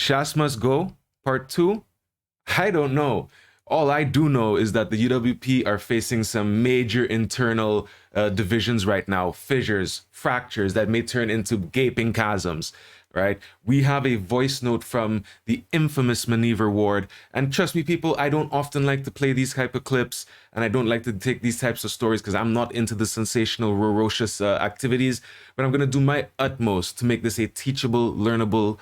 Shas Must Go, Part 2? I don't know. All I do know is that the UWP are facing some major internal divisions right now, fissures, fractures that may turn into gaping chasms, right? We have a voice note from the infamous Maneuver Ward. And trust me, people, I don't often like to play these type of clips, and I don't like to take these types of stories because I'm not into the sensational, ferocious activities, but I'm going to do my utmost to make this a teachable, learnable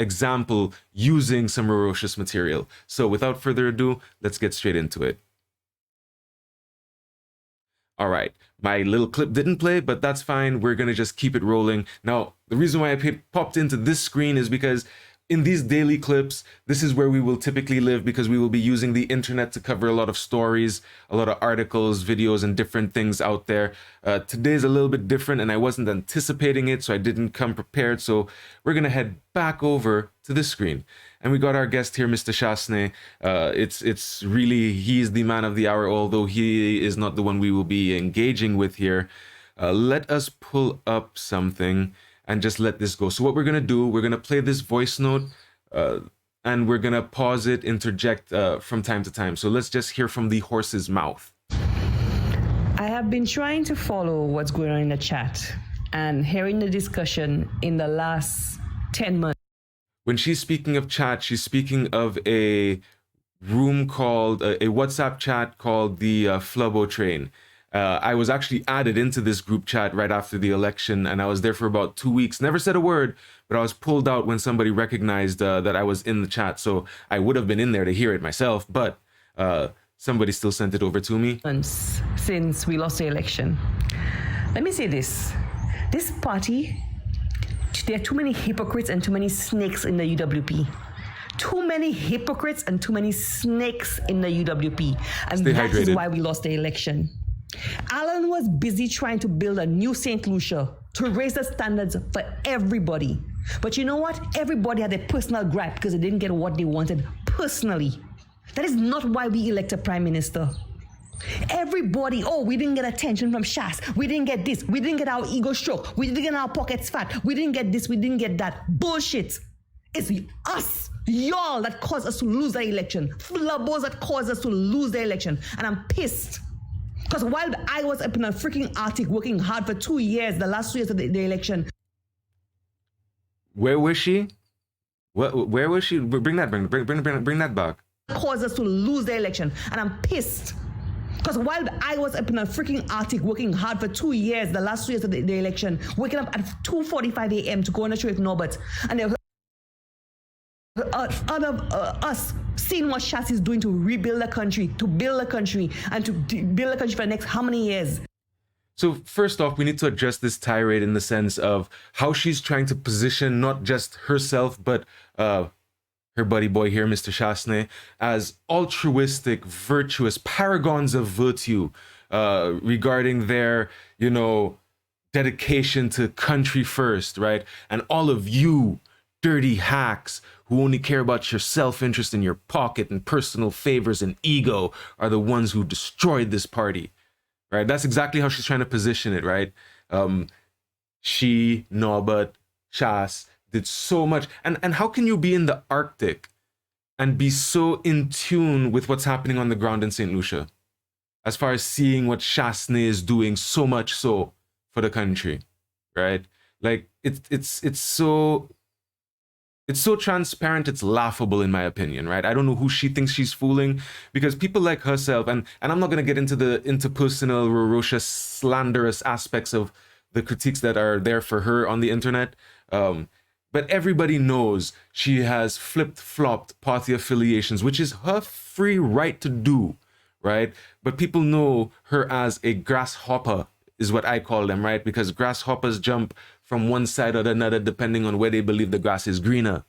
example using some ferocious material. So without further ado, let's get straight into it. All right, my little clip didn't play, but that's fine. We're gonna just keep it rolling. Now, the reason why I popped into this screen is because in these daily clips, this is where we will typically live because we will be using the internet to cover a lot of stories, a lot of articles, videos, and different things out there. Today's a little bit different and I wasn't anticipating it, so I didn't come prepared. So we're gonna head back over to this screen. And we got our guest here, Mr. Shasne. It's really, he's the man of the hour, although he is not the one we will be engaging with here. Let us pull up something and just let this go. So what we're gonna do, we're gonna play this voice note and we're gonna pause it, interject from time to time. So let's just hear from the horse's mouth. I have been trying to follow what's going on in the chat and hearing the discussion in the last 10 months. When she's speaking of chat, she's speaking of a room called, a WhatsApp chat called the Flubbo Train. I was actually added into this group chat right after the election, and I was there for about 2 weeks. Never said a word, but I was pulled out when somebody recognized that I was in the chat. So I would have been in there to hear it myself, but somebody still sent it over to me. Since we lost the election. Let me say this. This party, there are too many hypocrites and too many snakes in the UWP. Too many hypocrites and too many snakes in the UWP. And that is why we lost the election. Alan was busy trying to build a new St. Lucia to raise the standards for everybody. But you know what? Everybody had a personal gripe because they didn't get what they wanted personally. That is not why we elect a prime minister. Everybody, oh, we didn't get attention from Shas. We didn't get this. We didn't get our ego stroke. We didn't get our pockets fat. We didn't get this. We didn't get that. Bullshit. It's us, y'all, that caused us to lose the election. Flubbos that caused us to lose the election. And I'm pissed. Because while I was up in a freaking Arctic working hard for 2 years, the last 2 years of the election. Where was she? Where was she? Bring that back. Caused us to lose the election. And I'm pissed. Because while I was up in a freaking Arctic working hard for 2 years, the last 2 years of the election, waking up at 2:45 a.m. to go on a show with Norbert, and there us seeing what Shas is doing to rebuild the country, to build the country, and to build the country for the next how many years? So first off, we need to address this tirade in the sense of how she's trying to position not just herself, but her buddy boy here, Mr. Shasne, as altruistic, virtuous, paragons of virtue regarding their, you know, dedication to country first, right? And all of you dirty hacks who only care about your self-interest in your pocket and personal favors and ego are the ones who destroyed this party, right? That's exactly how she's trying to position it, right? She, Norbert, Shas did so much. And how can you be in the Arctic and be so in tune with what's happening on the ground in St. Lucia? As far as seeing what Shasne is doing so much so for the country, right? Like it's so transparent, it's laughable in my opinion, right? I don't know who she thinks she's fooling, because people like herself, and I'm not gonna get into the interpersonal, ferocious, slanderous aspects of the critiques that are there for her on the internet. But everybody knows she has flipped-flopped party affiliations, which is her free right to do, right? But people know her as a grasshopper, is what I call them, right? Because grasshoppers jump from one side or another depending on where they believe the grass is greener,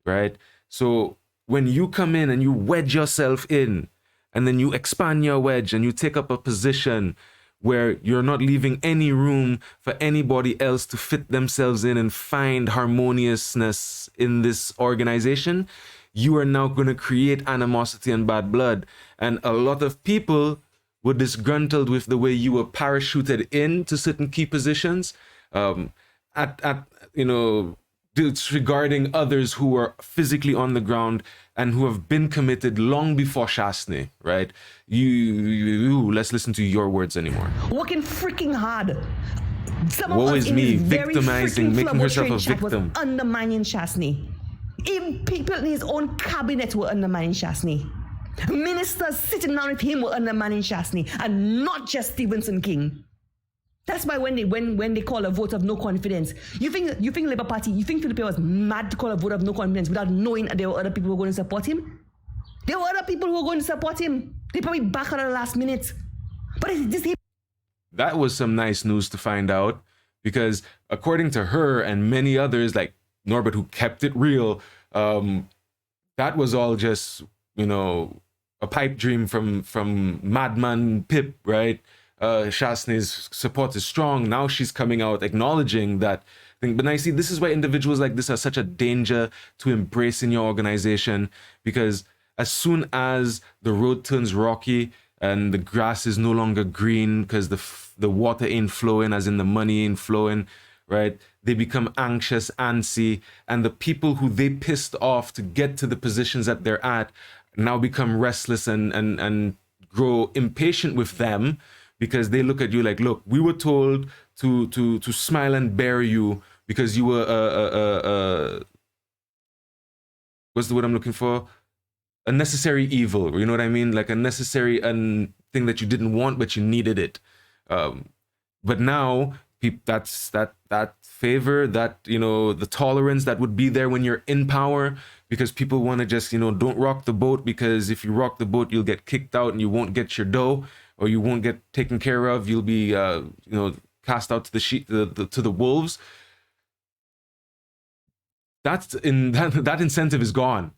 right? So when you come in and you wedge yourself in, and then you expand your wedge and you take up a position where you're not leaving any room for anybody else to fit themselves in and find harmoniousness in this organization, you are now going to create animosity and bad blood. And a lot of people were disgruntled with the way you were parachuted into certain key positions. At you know, disregarding others who are physically on the ground and who have been committed long before Shasney, right? Let's listen to your words anymore. Working freaking hard. Some Woe of us is in me, this very victimizing, freaking making Flubber herself train a chat was victim. undermining Shasney. Even people in his own cabinet were undermining Shasney. Ministers sitting down with him were undermining Shasney, and not just Stevenson King. That's why when they call a vote of no confidence, you think Labour Party, you think Philippe was mad to call a vote of no confidence without knowing there were other people who were going to support him? There were other people who were going to support him. They probably back at the last minute. But that was some nice news to find out, because according to her and many others like Norbert, who kept it real, that was all just, a pipe dream from Madman Pip, right? Shasney's support is strong. Now she's coming out acknowledging that thing. But I see this is why individuals like this are such a danger to embrace in your organization, because as soon as the road turns rocky and the grass is no longer green because the water ain't flowing, as in the money ain't flowing, right? They become anxious, antsy, and the people who they pissed off to get to the positions that they're at now become restless and grow impatient with them, because they look at you like, look, we were told to smile and bear you because you were what's the word I'm looking for? A necessary evil, you know what I mean? Like a necessary thing that you didn't want, but you needed it. But now that's that favor, that, the tolerance that would be there when you're in power, because people want to just, don't rock the boat, because if you rock the boat, you'll get kicked out and you won't get your dough, or you won't get taken care of. You'll be, cast out to the wolves. That incentive is gone,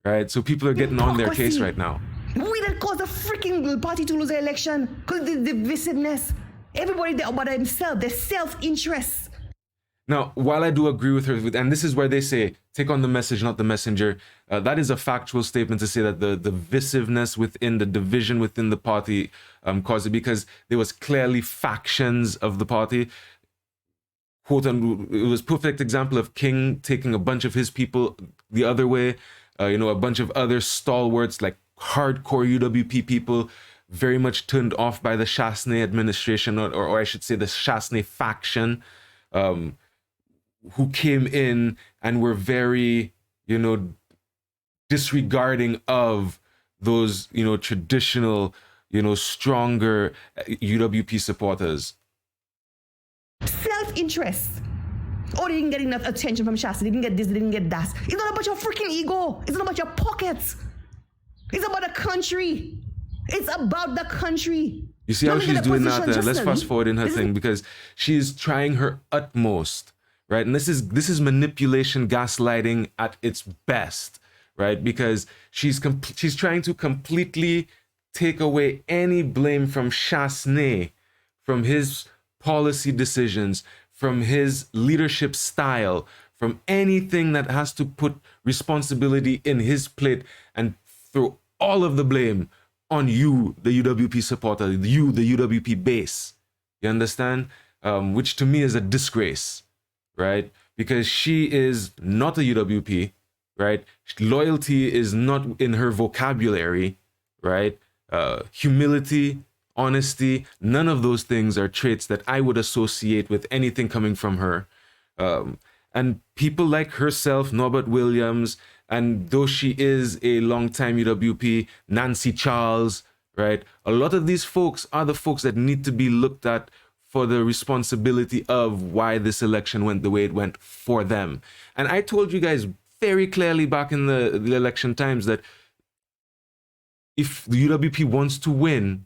right? So people are getting on their case right now. We didn't cause the freaking party to lose the election because the divisiveness. Everybody there about themselves, their self-interest. Now, while I do agree with her, and this is where they say, take on the message, not the messenger, that is a factual statement to say that the divisiveness within the division within the party caused it, because there was clearly factions of the party. Quote, and it was perfect example of King taking a bunch of his people the other way, a bunch of other stalwarts like hardcore UWP people, very much turned off by the Shasney administration, or I should say the Shasney faction, who came in and were very, disregarding of those, traditional, stronger UWP supporters. Self-interest. Oh, they didn't get enough attention from Shasney. They didn't get this, they didn't get that. It's not about your freaking ego. It's not about your pockets. It's about the country. It's about the country. You see how she's doing that there? Let's fast forward in her thing, because she's trying her utmost, right? And this is manipulation, gaslighting at its best, right? Because she's trying to completely take away any blame from Shasney, from his policy decisions, from his leadership style, from anything that has to put responsibility in his plate, and throw all of the blame on you, the UWP supporter, you, the UWP base. You understand? Which to me is a disgrace, right? Because she is not a UWP, right? Loyalty is not in her vocabulary, right? Humility, honesty, none of those things are traits that I would associate with anything coming from her. And people like herself, Norbert Williams, and though she is a longtime UWP, Nancy Charles, right? A lot of these folks are the folks that need to be looked at for the responsibility of why this election went the way it went for them. And I told you guys very clearly back in the election times that if the UWP wants to win,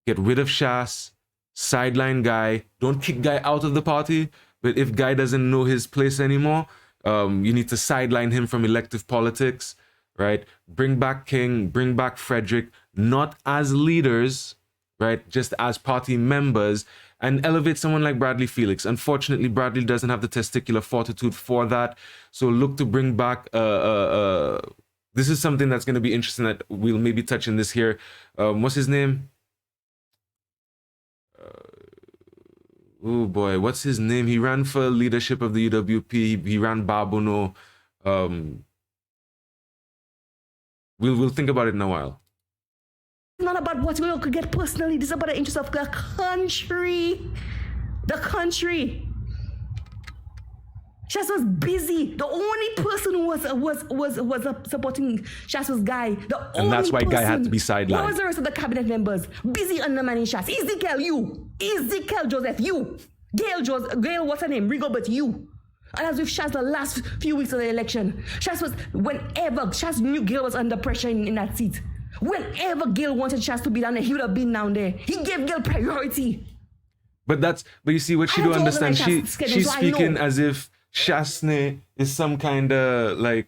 get rid of Shas, sideline Guy, don't kick Guy out of the party, but if Guy doesn't know his place anymore, you need to sideline him from elective politics, right? Bring back King, bring back Frederick, not as leaders, right? Just as party members, and elevate someone like Bradley Felix. Unfortunately, Bradley doesn't have the testicular fortitude for that. So look to bring back, this is something that's going to be interesting that we'll maybe touch in this here. What's his name? Oh boy, what's his name? He ran for leadership of the UWP. He ran Babono. We'll think about it in a while. It's not about what we could get personally. This is about the interest of the country. The country. Shas was busy. The only person who was supporting Shas was Guy. And that's why Guy had to be sidelined. What was the rest of the cabinet members? Busy undermining Shas. Ezekiel, you. Ezekiel Joseph, you. Gail, what's her name? Rigobert, you. And as with Shas the last few weeks of the election, Shas knew Gail was under pressure in that seat. Whenever Gail wanted Shas to be down there, he would have been down there. He gave Gail priority. But you see what she don't understand. She's speaking as if Shasney is some kind of like,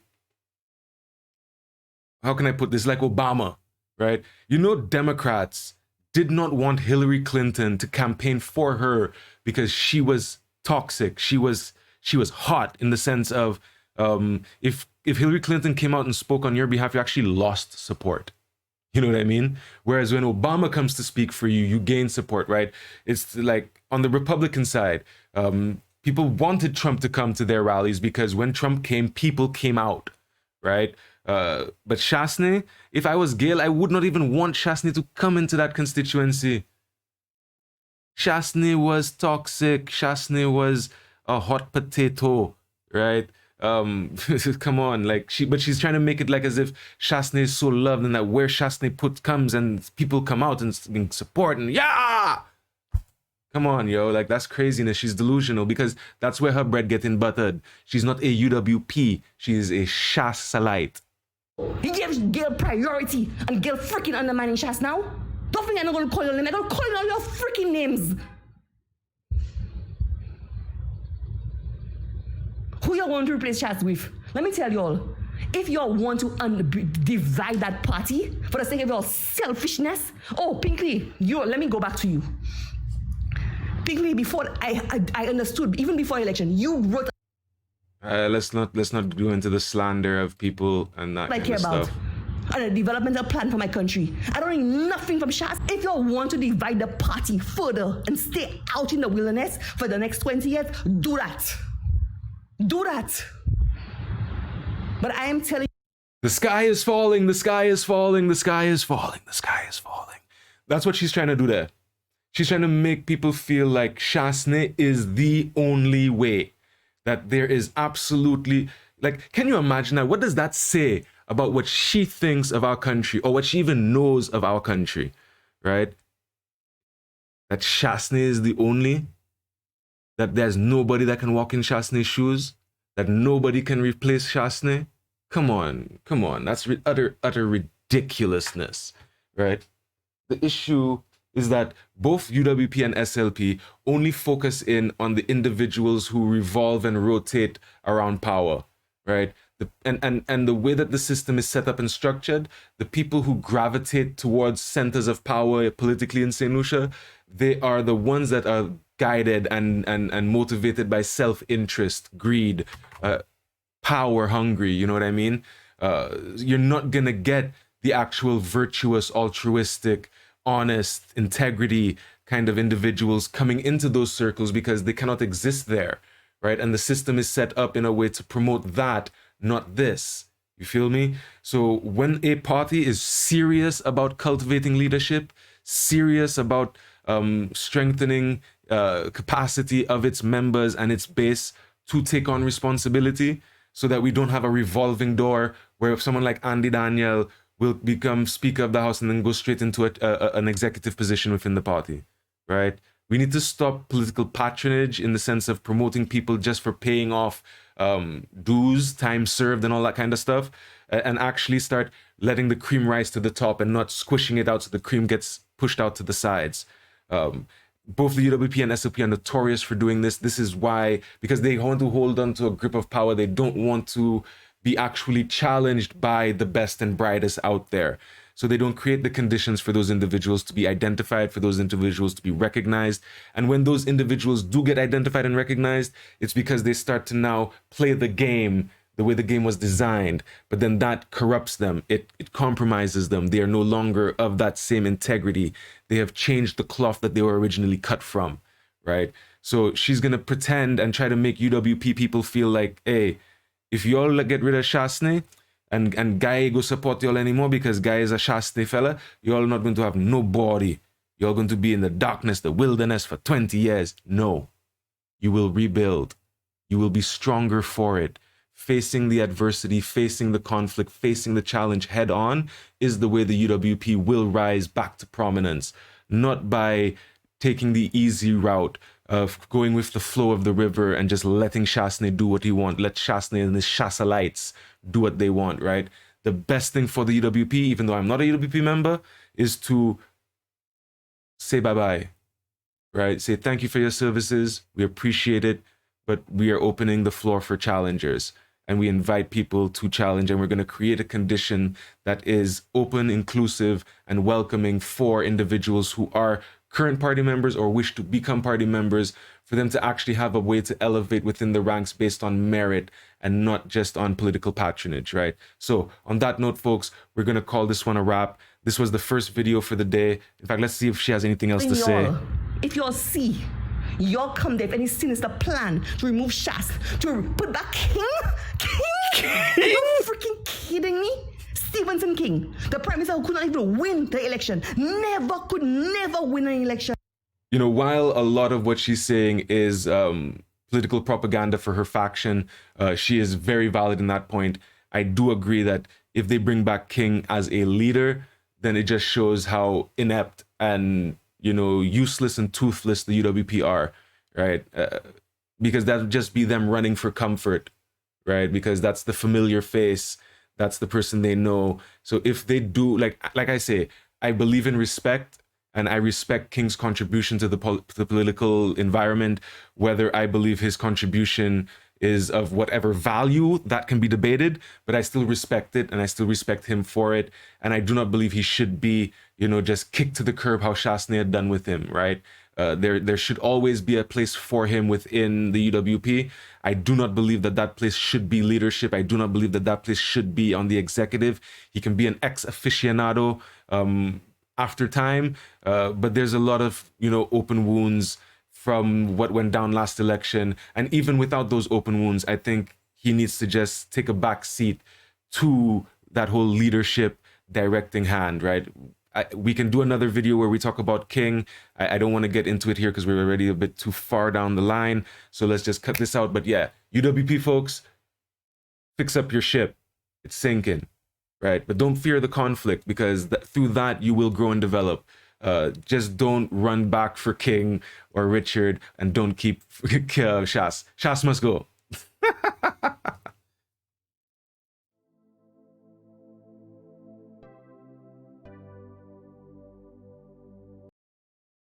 how can I put this? Like Obama, right? You know, Democrats did not want Hillary Clinton to campaign for her because she was toxic. She was hot in the sense of if Hillary Clinton came out and spoke on your behalf, you actually lost support. You know what I mean? Whereas when Obama comes to speak for you, you gain support, right? It's like on the Republican side, people wanted Trump to come to their rallies because when Trump came, people came out, right? But Shasney, if I was Gail, I would not even want Shasney to come into that constituency. Shasney was toxic. Shasney was a hot potato, right? Come on, like but she's trying to make it like as if Shasney is so loved and that where Shasney comes and people come out and support and yeah, come on, yo, like that's craziness. She's delusional because that's where her bread getting buttered. She's not a UWP, she is a Shasalite. He gives Gail priority and Gail freaking undermining Shas now. Don't think I'm not gonna call your name. I'm gonna call you all your freaking names. Who you want to replace Shas with? Let me tell you all. If you all want to divide that party for the sake of your selfishness, Pinkley, let me go back to you. Pinkley, before I understood, even before election, you wrote. Let's not go into the slander of people and that kind of stuff. And a developmental plan for my country. I don't need nothing from Shas. If you all want to divide the party further and stay out in the wilderness for the next 20 years, do that. Do that. But I am telling you, the sky is falling, the sky is falling, the sky is falling, the sky is falling. That's what she's trying to do there. She's trying to make people feel like Shasney is the only way. That there is absolutely, like, can you imagine that? What does that say about what she thinks of our country or what she even knows of our country, right? That Shasney is the only, that there's nobody that can walk in Shasney's shoes, that nobody can replace Shasney. Come on. That's utter ridiculousness, right? The issue is that both UWP and SLP only focus in on the individuals who revolve and rotate around power, right? And the way that the system is set up and structured, the people who gravitate towards centers of power politically in St. Lucia, they are the ones that are guided and motivated by self-interest, greed, power hungry, you know what I mean? You're not gonna get the actual virtuous, altruistic, honest, integrity kind of individuals coming into those circles because they cannot exist there, right? And the system is set up in a way to promote that, not this. You feel me? So when a party is serious about cultivating leadership, serious about strengthening capacity of its members and its base to take on responsibility so that we don't have a revolving door where if someone like Andy Daniel will become Speaker of the House and then go straight into an executive position within the party, right? We need to stop political patronage in the sense of promoting people just for paying off dues, time served, and all that kind of stuff, and actually start letting the cream rise to the top and not squishing it out so the cream gets pushed out to the sides. Both the UWP and SLP are notorious for doing this. This is why, because they want to hold on to a grip of power, they don't want to be actually challenged by the best and brightest out there. So they don't create the conditions for those individuals to be identified, for those individuals to be recognized. And when those individuals do get identified and recognized, it's because they start to now play the game the way the game was designed. But then that corrupts them. It compromises them. They are no longer of that same integrity. They have changed the cloth that they were originally cut from, right? So she's gonna pretend and try to make UWP people feel like, hey, if y'all get rid of Shasney and Guy go support y'all anymore because Guy is a Shasney fella, y'all not going to have nobody. You're going to be in the darkness, the wilderness for 20 years. No, you will rebuild. You will be stronger for it. Facing the adversity, facing the conflict, facing the challenge head on is the way the UWP will rise back to prominence, not by taking the easy route of going with the flow of the river and just letting Shasney do what he wants. Let Shasney and his Shasalites do what they want, right? The best thing for the UWP, even though I'm not a UWP member, is to say bye-bye, right? Say thank you for your services. We appreciate it, but we are opening the floor for challengers. And we invite people to challenge, and we're going to create a condition that is open, inclusive, and welcoming for individuals who are current party members or wish to become party members, for them to actually have a way to elevate within the ranks based on merit and not just on political patronage, right? So on that note, folks, we're going to call this one a wrap. This was the first video for the day. In fact, let's see if she has anything else to say. If y'all see, y'all come there with any sinister plan to remove Shas, to put back King? Are you freaking kidding me? Stevenson King, the prime minister who could not even win the election, could never win an election. You know, while a lot of what she's saying is political propaganda for her faction, she is very valid in that point. I do agree that if they bring back King as a leader, then it just shows how inept and, you know, useless and toothless the UWP are, right? Because that would just be them running for comfort, right? Because that's the familiar face. That's the person they know. So if they do, like I say, I believe in respect, and I respect King's contribution to the political environment. Whether I believe his contribution is of whatever value, that can be debated, but I still respect it, and I still respect him for it. And I do not believe he should be, you know, just kicked to the curb how Shasney had done with him, right? There should always be a place for him within the UWP. I do not believe that that place should be leadership. I do not believe that that place should be on the executive. He can be an ex-aficionado after time, but there's a lot of, you know, open wounds from what went down last election. And even without those open wounds, I think he needs to just take a back seat to that whole leadership directing hand, right? We can do another video where we talk about King. I don't want to get into it here because we're already a bit too far down the line. So let's just cut this out. But yeah, UWP folks, fix up your ship. It's sinking, right? But don't fear the conflict, because through that you will grow and develop. Just don't run back for King or Richard, and don't keep Shas. Shas must go.